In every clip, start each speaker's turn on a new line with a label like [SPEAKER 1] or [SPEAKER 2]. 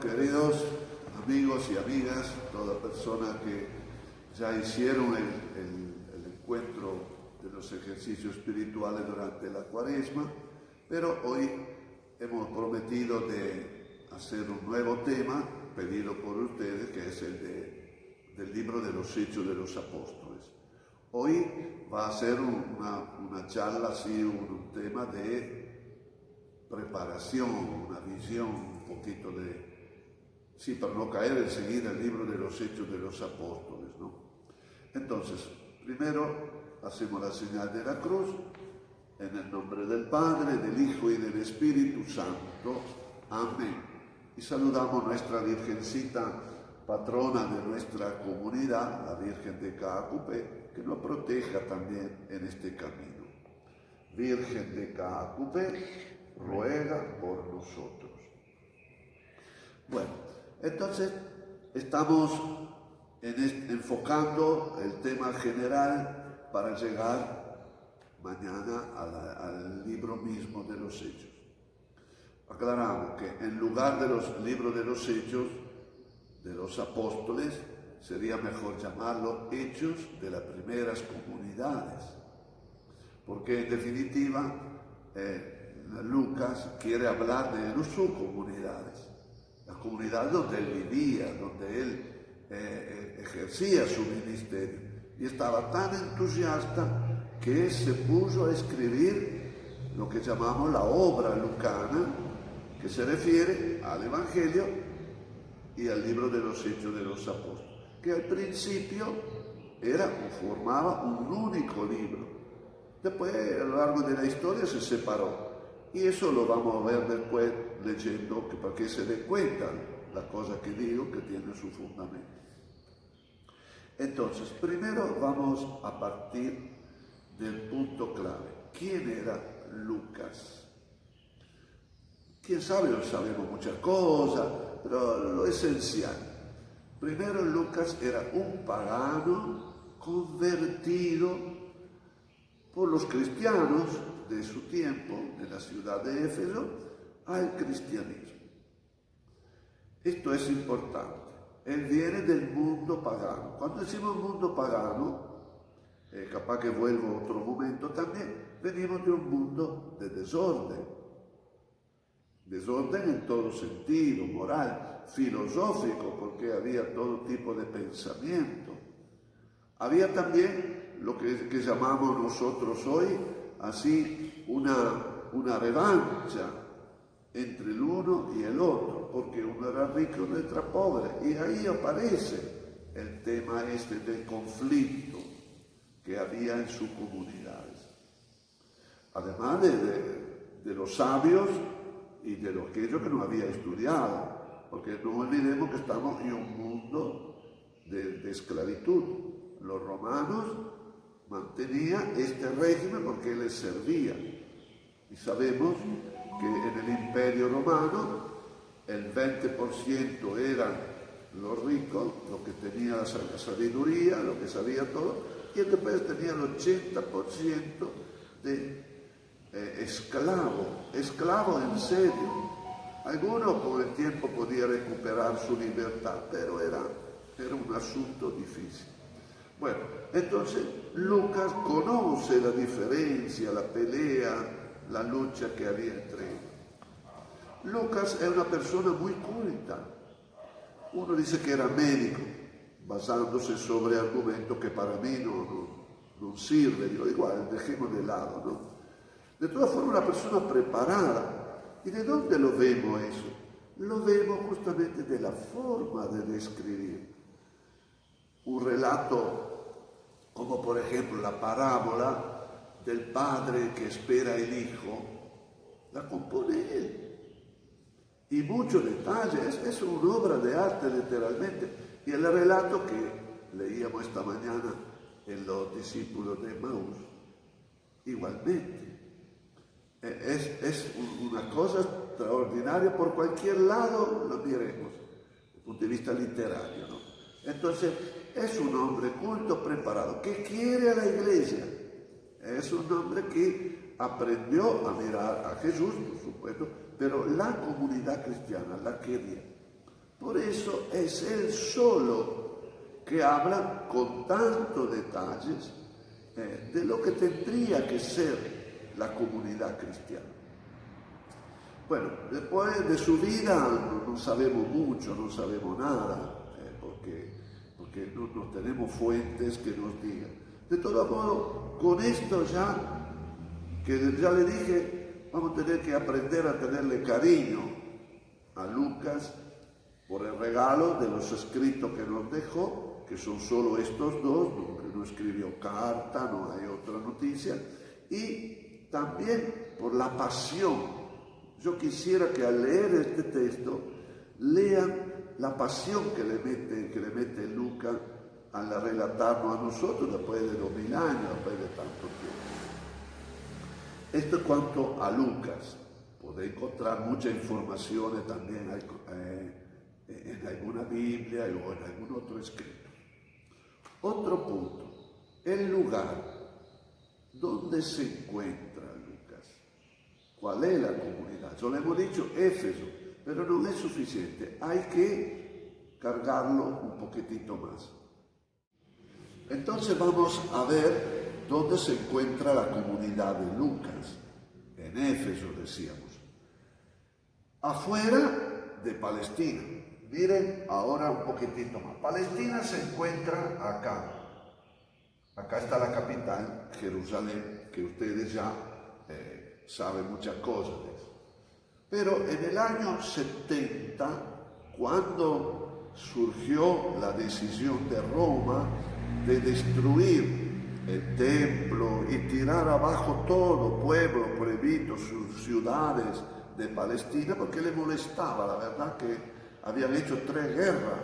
[SPEAKER 1] queridos amigos y amigas, toda persona que ya hicieron el encuentro de los ejercicios espirituales durante la Cuaresma, pero hoy hemos prometido de hacer un nuevo tema pedido por ustedes, que es el del libro de los Hechos de los Apóstoles. Hoy va a ser una charla, así, un tema de preparación, una visión, un poquito para no caer enseguida el libro de los Hechos de los Apóstoles, ¿no? Entonces, primero hacemos la señal de la cruz, en el nombre del Padre, del Hijo y del Espíritu Santo. Amén. Y saludamos a nuestra Virgencita, patrona de nuestra comunidad, la Virgen de Caacupé, que nos proteja también en este camino. Virgen de Caacupé, ruega por nosotros. Bueno, entonces estamos enfocando el tema general para llegar mañana al libro mismo de los Hechos. Aclaramos que en lugar de los libros de los Hechos de los Apóstoles, sería mejor llamarlo Hechos de las primeras comunidades, porque en definitiva Lucas quiere hablar de sus comunidades, las comunidades donde él vivía, donde él ejercía su ministerio, y estaba tan entusiasta que se puso a escribir lo que llamamos la obra lucana, que se refiere al Evangelio y al libro de los Hechos de los Apóstoles, que al principio formaba un único libro. Después, a lo largo de la historia, se separó. Y eso lo vamos a ver después leyendo, para que se den cuenta la cosa que digo, que tiene su fundamento. Entonces, primero vamos a partir del punto clave. ¿Quién era Lucas? Quién sabe, no sabemos muchas cosas, pero lo esencial. Primero, Lucas era un pagano convertido por los cristianos de su tiempo, de la ciudad de Éfeso, al cristianismo. Esto es importante. Él viene del mundo pagano. Cuando decimos mundo pagano, capaz que vuelvo a otro momento también, venimos de un mundo de desorden. Desorden en todo sentido, moral, filosófico, porque había todo tipo de pensamiento. Había también lo que llamamos nosotros hoy, así, una revancha entre el uno y el otro, porque uno era rico y otro era pobre, y ahí aparece el tema del conflicto que había en sus comunidades. Además de los sabios y de aquellos que no había estudiado, porque no olvidemos que estamos en un mundo de esclavitud. Los romanos mantenían este régimen porque les servía. Y sabemos que en el Imperio Romano el 20% eran los ricos, los que tenían la sabiduría, los que sabían todo, y después tenía el 80% de esclavos en serio. Algunos con el tiempo podían recuperar su libertad, pero era un asunto difícil. Bueno, entonces Lucas conoce la diferencia, la pelea, la lucha que había entre ellos. Lucas es una persona muy culta. Uno dice que era médico, basándose sobre argumentos que para mí no sirven. Digo, igual, dejemos de lado, ¿no? De todas formas, una persona preparada. ¿Y de dónde lo vemos eso? Lo vemos justamente de la forma de describir. Un relato como, por ejemplo, la parábola del padre que espera el hijo, la compone él. Y muchos detalles, es una obra de arte literalmente. Y el relato que leíamos esta mañana en los discípulos de Emaús, igualmente. Es una cosa extraordinaria, por cualquier lado lo miremos, desde el punto de vista literario, ¿no? Entonces, es un hombre culto, preparado, que quiere a la iglesia. Es un hombre que aprendió a mirar a Jesús, por supuesto, pero la comunidad cristiana la quería. Por eso es él solo que habla con tantos detalles de lo que tendría que ser la comunidad cristiana. Bueno, después de su vida no sabemos mucho, no sabemos nada, porque no tenemos fuentes que nos digan. De todo modo, con esto que ya le dije, vamos a tener que aprender a tenerle cariño a Lucas por el regalo de los escritos que nos dejó, que son solo estos dos, no escribió carta, no hay otra noticia, y también por la pasión. Yo quisiera que al leer este texto lean la pasión que le mete Lucas al relatarnos a nosotros después de 2000 años, después de tanto tiempo. Esto es cuanto a Lucas. Podéis encontrar muchas informaciones también en alguna Biblia o en algún otro escrito. Otro punto, el lugar donde se encuentra Lucas. ¿Cuál es la comunidad? Ya lo hemos dicho, Éfeso, pero no es suficiente, hay que cargarlo un poquitito más. Entonces vamos a ver dónde se encuentra la comunidad de Lucas. En Éfeso, decíamos. Afuera de Palestina. Miren ahora un poquitito más. Palestina se encuentra acá. Acá está la capital, Jerusalén, que ustedes ya saben muchas cosas de eso. Pero en el año 70, cuando surgió la decisión de Roma de destruir el templo y tirar abajo todo pueblo prohibido, sus ciudades de Palestina, porque le molestaba, la verdad que habían hecho 3 guerras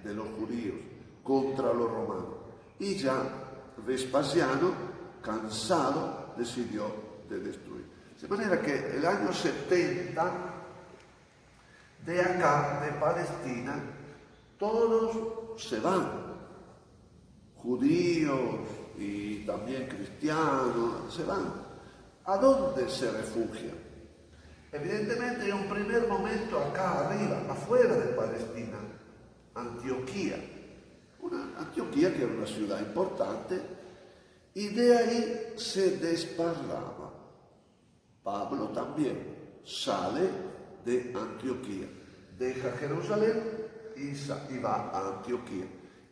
[SPEAKER 1] de los judíos contra los romanos. Y ya Vespasiano, cansado, decidió de destruir. De manera que el año 70, de acá, de Palestina, todos se van. Judíos y también cristianos, se van. ¿A dónde se refugian? Evidentemente, en un primer momento acá arriba, afuera de Palestina, Antioquía. Antioquía que era una ciudad importante, y de ahí se desparrama. Pablo también sale de Antioquía, deja Jerusalén y va a Antioquía.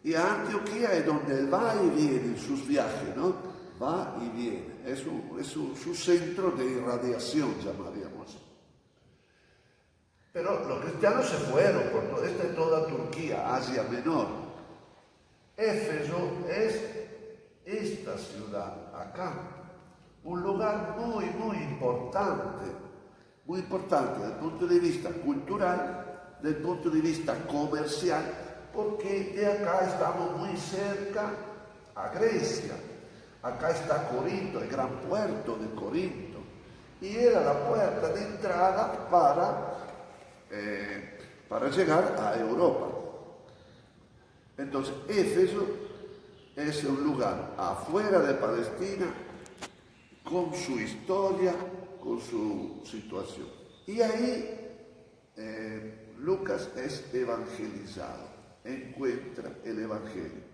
[SPEAKER 1] Y a Antioquía es donde él va y viene en sus viajes, ¿no? Va y viene. Es su centro de irradiación, llamaríamos. Pero los cristianos se fueron por toda Turquía, Asia Menor. Éfeso es esta ciudad acá, un lugar muy importante desde el punto de vista cultural, desde el punto de vista comercial, porque de acá estamos muy cerca a Grecia. Acá está Corinto, el gran puerto de Corinto, y era la puerta de entrada para llegar a Europa. Entonces, Éfeso es un lugar afuera de Palestina, con su historia, con su situación. Y ahí Lucas es evangelizado, encuentra el evangelio.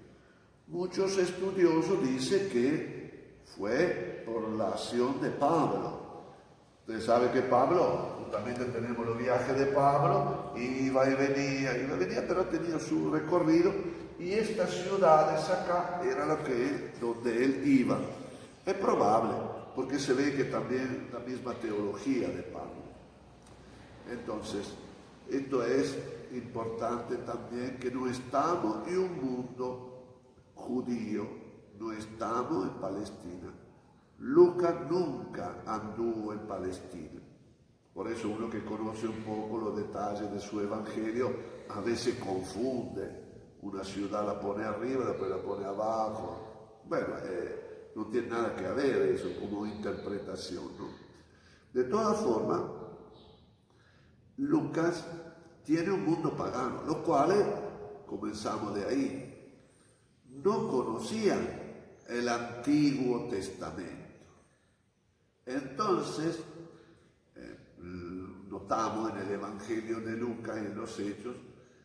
[SPEAKER 1] Muchos estudiosos dicen que fue por la acción de Pablo. Usted sabe que Pablo, justamente tenemos los viajes de Pablo, iba y venía, pero tenía su recorrido, y estas ciudades acá era donde él iba. Es probable, porque se ve que también la misma teología de Pablo. Entonces, esto es importante también, que no estamos en un mundo judío, no estamos en Palestina. Lucas nunca anduvo en Palestina. Por eso uno que conoce un poco los detalles de su evangelio a veces confunde. Una ciudad la pone arriba, después la pone abajo. Bueno, no tiene nada que ver eso como interpretación, ¿no? De todas formas, Lucas tiene un mundo pagano, los cuales, comenzamos de ahí, no conocían el Antiguo Testamento. Entonces, no notamos en el Evangelio de Lucas y en los Hechos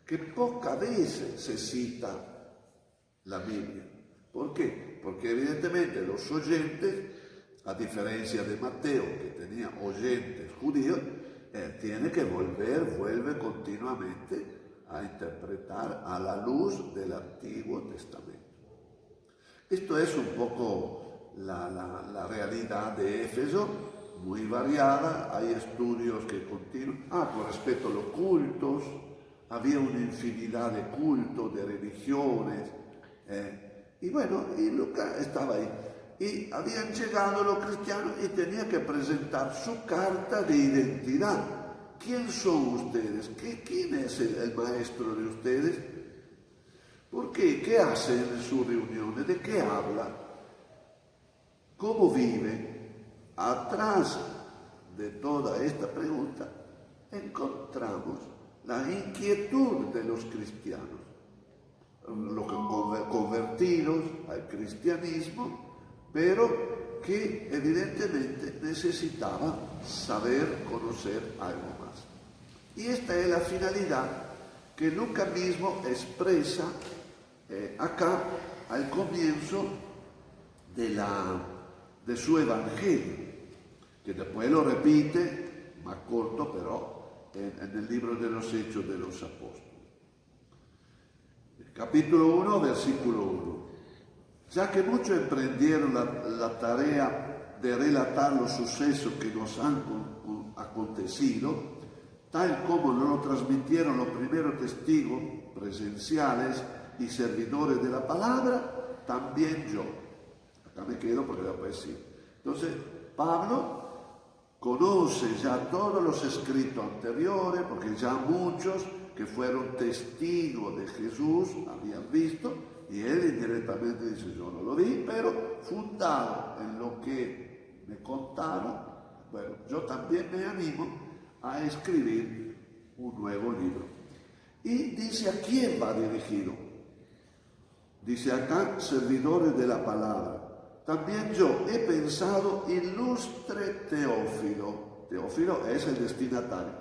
[SPEAKER 1] que pocas veces se cita la Biblia. ¿Por qué? Porque evidentemente los oyentes, a diferencia de Mateo, que tenía oyentes judíos, vuelve continuamente a interpretar a la luz del Antiguo Testamento. Esto es un poco la realidad de Éfeso, muy variada. Hay estudios que continúan. Con respecto a los cultos, había una infinidad de cultos, de religiones, y Lucas estaba ahí. Y habían llegado los cristianos y tenía que presentar su carta de identidad. ¿Quién son ustedes? ¿Quién es el maestro de ustedes? ¿Por qué? ¿Qué hacen en sus reuniones? ¿De qué habla? ¿Cómo vive? Atrás de toda esta pregunta encontramos la inquietud de los cristianos, los convertidos al cristianismo, pero que evidentemente necesitaban saber, conocer algo más. Y esta es la finalidad que Lucas mismo expresa acá al comienzo de su evangelio, que después lo repite, más corto pero, en el libro de los Hechos de los Apóstoles. Capítulo 1, versículo 1. Ya que muchos emprendieron la tarea de relatar los sucesos que nos han acontecido, tal como nos lo transmitieron los primeros testigos presenciales y servidores de la palabra, también yo. Acá me quedo porque después sí. Entonces, Pablo conoce ya todos los escritos anteriores, porque ya muchos que fueron testigos de Jesús habían visto, y él indirectamente dice: yo no lo vi, pero fundado en lo que me contaron, yo también me animo a escribir un nuevo libro. Y dice a quién va dirigido. Dice acá: servidores de la palabra. También yo he pensado, ilustre Teófilo. Teófilo es el destinatario,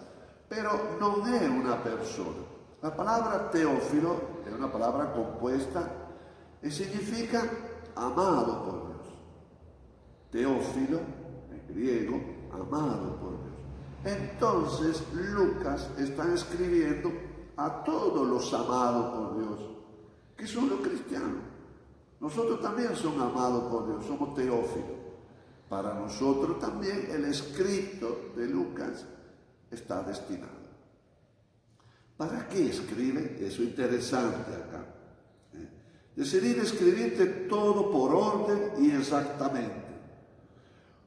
[SPEAKER 1] pero no es una persona. La palabra Teófilo es una palabra compuesta y significa amado por Dios. Teófilo, en griego, amado por Dios. Entonces Lucas está escribiendo a todos los amados por Dios, que son los cristianos. Nosotros también somos amados por Dios, somos Teófilos. Para nosotros también el escrito de Lucas está destinado. ¿Para qué escribe? Eso es interesante acá. Decidí escribirte todo por orden y exactamente,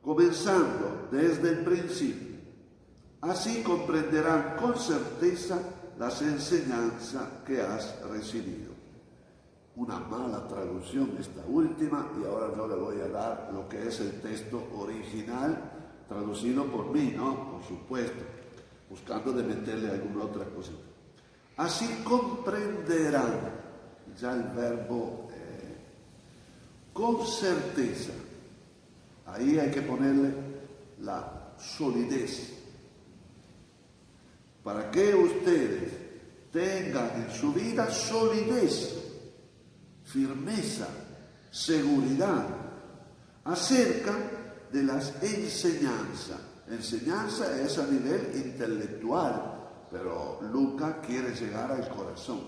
[SPEAKER 1] comenzando desde el principio. Así comprenderán con certeza las enseñanzas que has recibido. Una mala traducción esta última, y ahora yo le voy a dar lo que es el texto original, traducido por mí, ¿no? Por supuesto, buscando de meterle alguna otra cosita. Así comprenderán, ya el verbo con certeza, ahí hay que ponerle la solidez, para que ustedes tengan en su vida solidez, firmeza, seguridad acerca de las enseñanzas. Enseñanza es a nivel intelectual, pero Lucas quiere llegar al corazón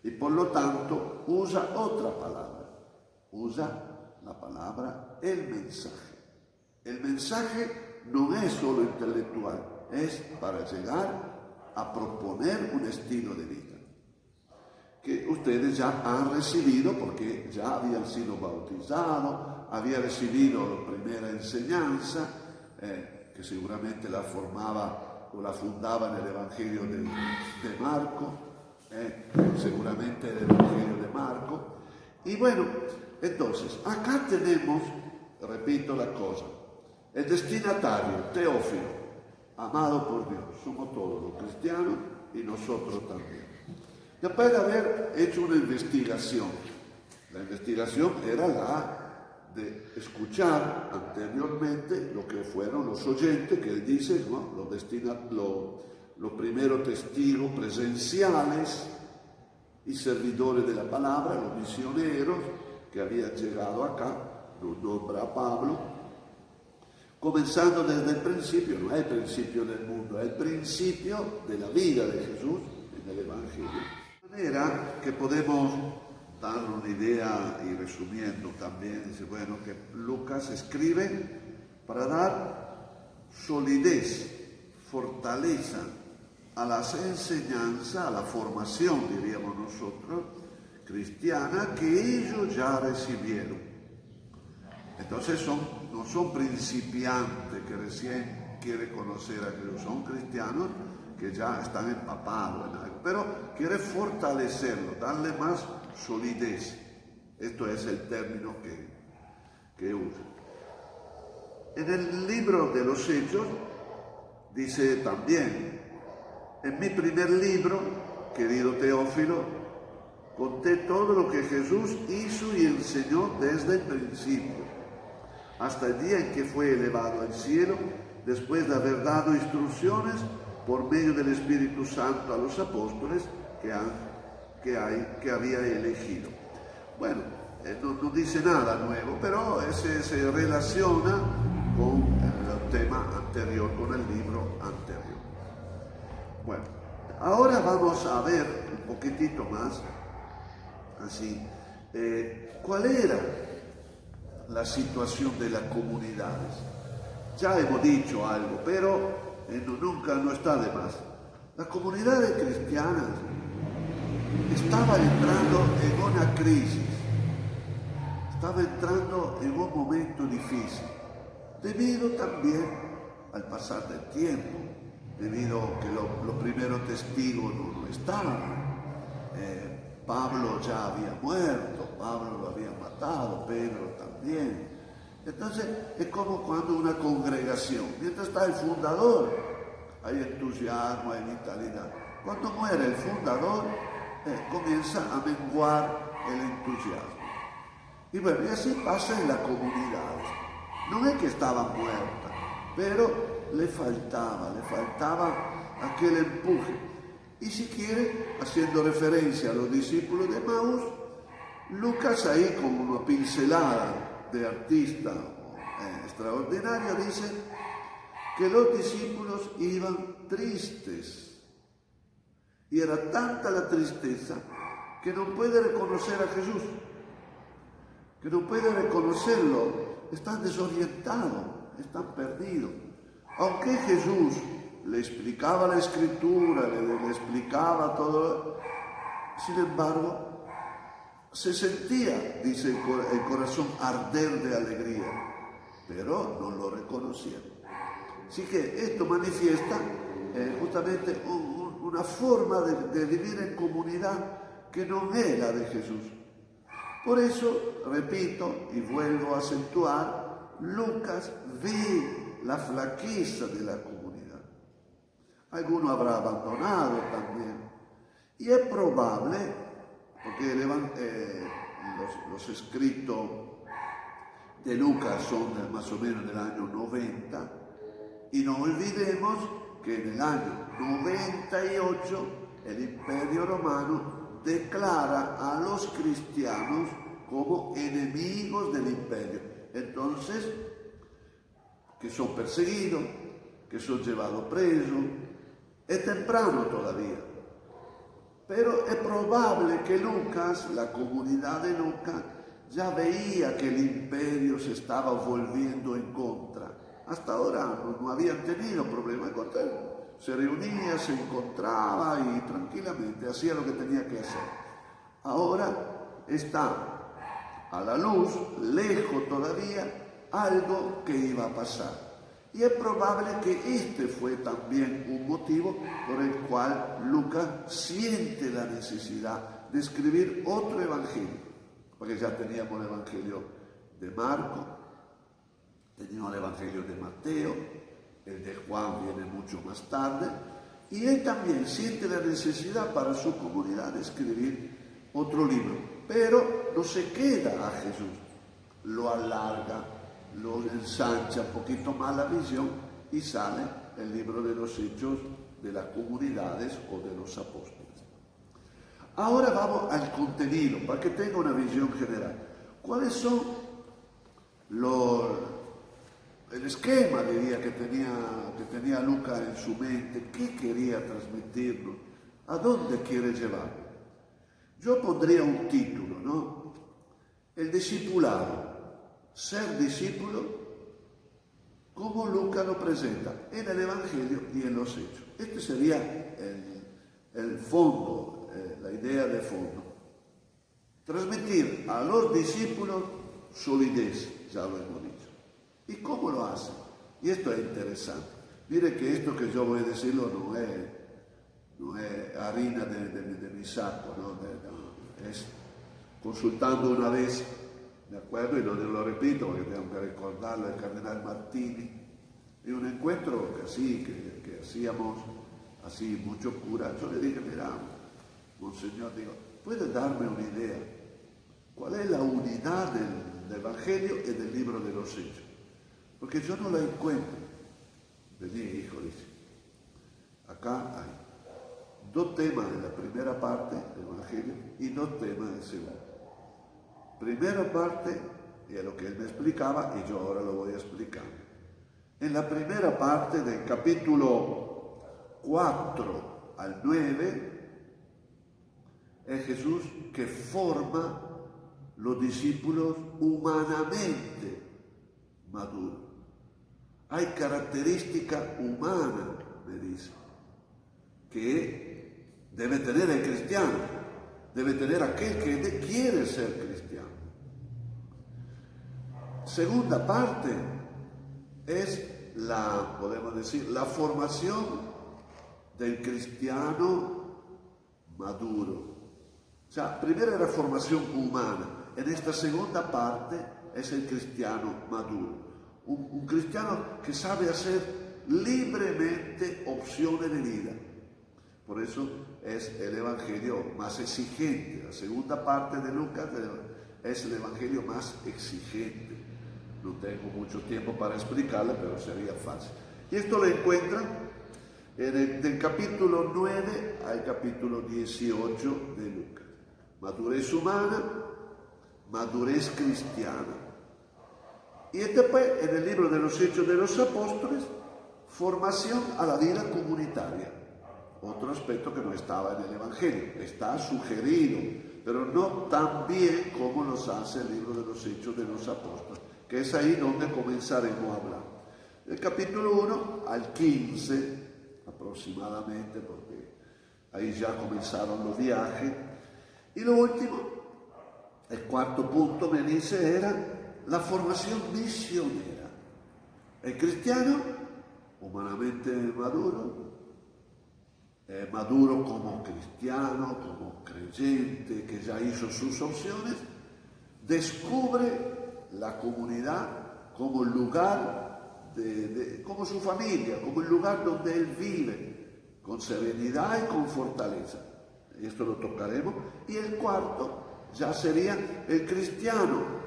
[SPEAKER 1] y por lo tanto usa otra palabra, usa la palabra el mensaje. El mensaje no es solo intelectual, es para llegar a proponer un estilo de vida que ustedes ya han recibido, porque ya habían sido bautizados, habían recibido la primera enseñanza, que seguramente la formaba o la fundaba en el Evangelio de Marco, seguramente el Evangelio de Marco. Y bueno, entonces, acá tenemos, repito la cosa, el destinatario, Teófilo, amado por Dios, somos todos los cristianos y nosotros también. Después de haber hecho una investigación, la investigación era la de escuchar anteriormente lo que fueron los oyentes, que él dice, ¿no? Los primeros testigos presenciales y servidores de la palabra, los misioneros que habían llegado acá, los nombra a Pablo, comenzando desde el principio, no es el principio del mundo, es el principio de la vida de Jesús en el Evangelio. De manera que podemos dar una idea y resumiendo también, dice, bueno, que Lucas escribe para dar solidez, fortaleza a las enseñanzas, a la formación, diríamos nosotros, cristiana, que ellos ya recibieron. Entonces no son principiantes que recién quieren conocer a Jesús, son cristianos que ya están empapados en algo, pero quiere fortalecerlo, darle más solidez. Esto es el término que usa. En el libro de los Hechos dice también, en mi primer libro, querido Teófilo, conté todo lo que Jesús hizo y enseñó desde el principio, hasta el día en que fue elevado al cielo, después de haber dado instrucciones por medio del Espíritu Santo a los apóstoles que había elegido. Bueno, no dice nada nuevo, pero se relaciona con el tema anterior, con el libro anterior. Bueno, ahora vamos a ver un poquitito más, así, cuál era la situación de las comunidades. Ya hemos dicho algo, pero nunca no está de más. Las comunidades cristianas estaban entrando en una crisis, estaban entrando en un momento difícil, debido también al pasar del tiempo, debido a que los primeros testigos no estaban. Pablo ya había muerto, Pablo lo había matado, Pedro también. Entonces es como cuando una congregación, mientras está el fundador, hay entusiasmo, hay vitalidad. Cuando muere el fundador, comienza a menguar el entusiasmo. Y bueno, y así pasa en las comunidades. No es que estaban muertas, pero le faltaba aquel empuje. Y si quiere, haciendo referencia a los discípulos de Maús, Lucas ahí como una pincelada de artista extraordinario dice que los discípulos iban tristes. Y era tanta la tristeza que no puede reconocer a Jesús, que no puede reconocerlo, están desorientados, están perdidos. Aunque Jesús le explicaba la Escritura, le explicaba todo, sin embargo, se sentía, dice el corazón, arder de alegría, pero no lo reconocieron. Así que esto manifiesta justamente una forma de vivir en comunidad que no es la de Jesús. Por eso, repito y vuelvo a acentuar, Lucas ve la flaqueza de la comunidad. Alguno habrá abandonado también. Y es probable, porque los escritos de Lucas son más o menos del año 90, y no olvidemos que en el año 98 el Imperio Romano declara a los cristianos como enemigos del imperio. Entonces, que son perseguidos, que son llevados presos. Es temprano todavía, pero es probable que Lucas, la comunidad de Lucas, ya veía que el imperio se estaba volviendo en contra. Hasta ahora no habían tenido problemas con él. Se reunía, se encontraba y tranquilamente hacía lo que tenía que hacer. Ahora está a la luz, lejos todavía, algo que iba a pasar. Y es probable que este fue también un motivo por el cual Lucas siente la necesidad de escribir otro evangelio, porque ya teníamos el evangelio de Marco, teníamos el evangelio de Mateo, el de Juan viene mucho más tarde, y él también siente la necesidad para su comunidad de escribir otro libro, pero no se queda a Jesús. lo alarga, lo ensancha un poquito más la visión y sale el libro de los hechos de las comunidades o de los apóstoles. Ahora vamos al contenido, para que tenga una visión general. ¿Cuáles son el esquema, diría, que tenía Lucas en su mente? ¿Qué quería transmitirnos? ¿A dónde quiere llevarlo? Yo pondría un título, ¿no? El discipulado. Ser discípulo, como Lucas lo presenta en el Evangelio y en los Hechos. Este sería el fondo, la idea de fondo. Transmitir a los discípulos solidez, ya lo hemos dicho. ¿Y cómo lo hace? Y esto es interesante. Mire que esto que yo voy a decirlo no es harina de mi saco, ¿no? Es consultando una vez, ¿de acuerdo? Y lo repito porque tengo que recordarlo, el cardenal Martini, en un encuentro que hacíamos así mucho cura. Yo le dije, mira, monseñor, digo, ¿puede darme una idea? ¿Cuál es la unidad del Evangelio y del libro de los Hechos? Porque yo no la encuentro. Vení, hijo, dice. Acá hay 2 temas en la primera parte del Evangelio y 2 temas en la segunda. Primera parte, es lo que él me explicaba y yo ahora lo voy a explicar. En la primera parte del capítulo 4 al 9, es Jesús que forma los discípulos humanamente maduros. Hay características humanas, me dice, que debe tener el cristiano, debe tener aquel que quiere ser cristiano. Segunda parte es podemos decir, la formación del cristiano maduro. O sea, primero era formación humana, en esta segunda parte es el cristiano maduro. Un cristiano que sabe hacer libremente opciones de vida. Por eso es el evangelio más exigente. La segunda parte de Lucas es el evangelio más exigente. No tengo mucho tiempo para explicarle, pero sería fácil. Y esto lo encuentran del capítulo 9 al capítulo 18 de Lucas. Madurez humana, madurez cristiana. Y después, en el libro de los Hechos de los Apóstoles, formación a la vida comunitaria. Otro aspecto que no estaba en el Evangelio. Está sugerido, pero no tan bien como nos hace el libro de los Hechos de los Apóstoles, que es ahí donde comenzaremos a hablar. Del capítulo 1 al 15, aproximadamente, porque ahí ya comenzaron los viajes. Y lo último, el cuarto punto, me dice, era la formación misionera. El cristiano, humanamente maduro, maduro como cristiano, como creyente, que ya hizo sus opciones, descubre la comunidad como el lugar, como su familia, como el lugar donde él vive, con serenidad y con fortaleza. Esto lo tocaremos. Y el cuarto ya sería el cristiano,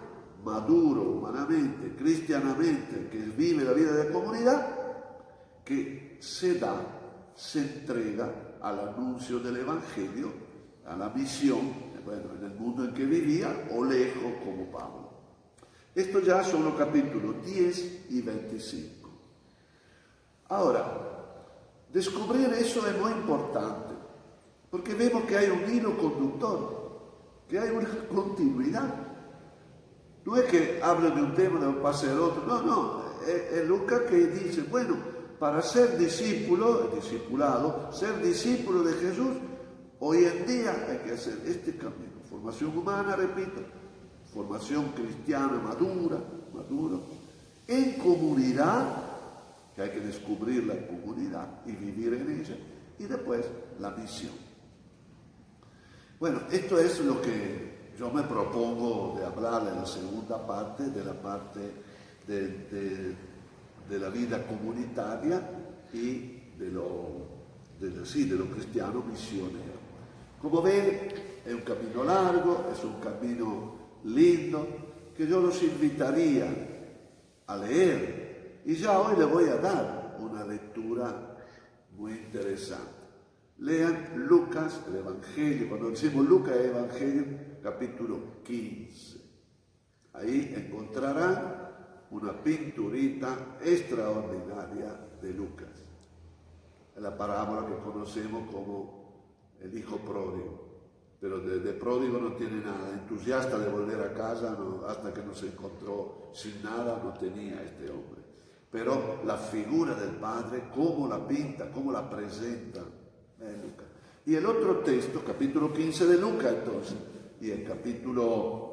[SPEAKER 1] maduro humanamente, cristianamente, que vive la vida de comunidad, que se entrega al anuncio del Evangelio, a la misión, en el mundo en que vivía o lejos como Pablo. Esto ya son los capítulos 10 y 25. Ahora, descubrir eso es muy importante, porque vemos que hay un hilo conductor, que hay una continuidad. No es que hable de un tema y pase al otro, no, es Lucas que dice, bueno, para ser discípulo, ser discípulo de Jesús, hoy en día hay que hacer este camino. Formación humana, repito, formación cristiana maduro, en comunidad, que hay que descubrir la comunidad y vivir en ella, y después la misión. Bueno, esto es lo que yo me propongo de hablar en la segunda parte, de la parte de la vida comunitaria y de lo cristiano misionero. Como ven, es un camino largo, es un camino lindo, que yo los invitaría a leer. Y ya hoy le voy a dar una lectura muy interesante. Lean Lucas, el Evangelio. Cuando decimos Lucas, el Evangelio, capítulo 15. Ahí encontrarán una pinturita extraordinaria de Lucas. Es la parábola que conocemos como el hijo pródigo. Pero de pródigo no tiene nada, entusiasta de volver a casa, no, hasta que no se encontró sin nada, no tenía este hombre. Pero la figura del Padre, cómo la pinta, cómo la presenta Lucas. Y el otro texto, capítulo 15 de Lucas entonces, y el capítulo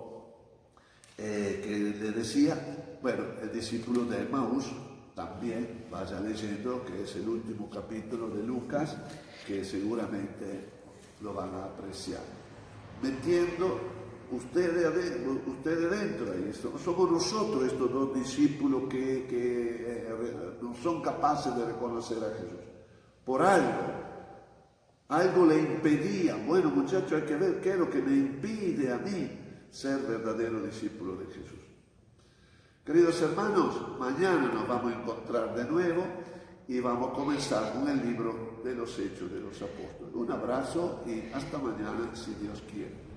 [SPEAKER 1] que le decía, bueno, el discípulo de Emaús, también vaya leyendo, que es el último capítulo de Lucas, que seguramente lo van a apreciar. Metiendo ustedes dentro ahí. Somos nosotros estos dos discípulos que no son capaces de reconocer a Jesús. Por algo le impedía. Bueno, muchachos, hay que ver qué es lo que me impide a mí ser verdadero discípulo de Jesús. Queridos hermanos, mañana nos vamos a encontrar de nuevo y vamos a comenzar con el libro de los Hechos de los Apóstoles. Un abrazo y hasta mañana, si Dios quiere.